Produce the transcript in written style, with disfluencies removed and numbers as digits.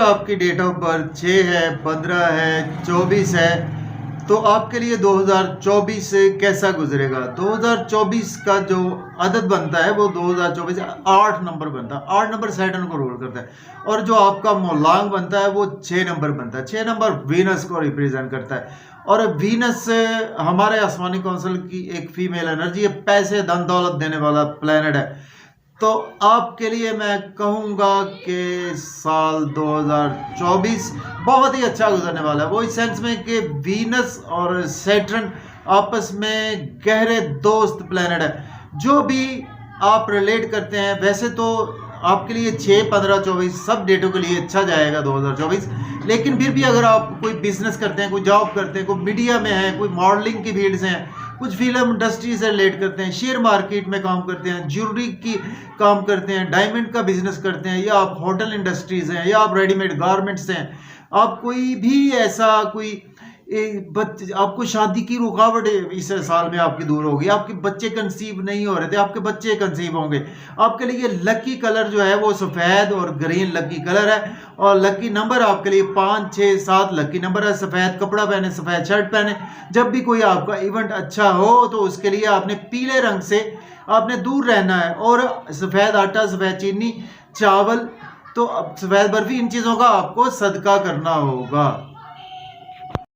आपकी date of birth 6 है, 15 है, 24 है, तो आपके लिए 2024 कैसा गुजरेगा? 2024 का जो अदद बनता है वो 2024 8 नंबर बनता है। 8 नंबर सैटर्न को रूल करता है और जो आपका मोलांग बनता है वो 6 नंबर बनता है। 6 नंबर वीनस को रिप्रेजेंट करता है और वीनस हमारे आसमानी काउंसिल की एक फीमेल एनर्जी है, पैसे धन दौलत देने वाला प्लेनेट है। तो आपके लिए मैं कहूँगा कि साल 2024 बहुत ही अच्छा गुजरने वाला है, वो इस सेंस में कि वीनस और सैटर्न आपस में गहरे दोस्त प्लेनेट है। जो भी आप रिलेट करते हैं, वैसे तो आपके लिए 6, 15, 24 सब डेटों के लिए अच्छा जाएगा 2024, लेकिन फिर भी अगर आप कोई बिजनेस करते हैं, कोई जॉब करते हैं, कोई मीडिया में है, कोई मॉडलिंग की फील्ड से हैं, कुछ फिल्म इंडस्ट्री से रिलेट करते हैं, शेयर मार्केट में काम करते हैं, ज्वेलरी की काम करते हैं, डायमंड का बिजनेस करते हैं, या आप होटल इंडस्ट्रीज हैं, या आप रेडीमेड गारमेंट्स हैं, आप कोई भी ऐसा कोई आपको शादी की रुकावट इस साल में आपकी दूर होगी, आपके बच्चे कंसीव नहीं हो रहे थे, आपके बच्चे कंसीव होंगे। आपके लिए लकी कलर जो है वो सफ़ेद और ग्रीन लकी कलर है और लकी नंबर आपके लिए 5, 6, 7 लकी नंबर है। सफ़ेद कपड़ा पहने, सफ़ेद शर्ट पहने। जब भी कोई आपका इवेंट अच्छा हो तो उसके लिए आपने पीले रंग से आपने दूर रहना है, और सफ़ेद आटा, सफ़ेद चीनी, चावल, तो सफ़ेद बर्फी, इन चीज़ों का आपको सदका करना होगा।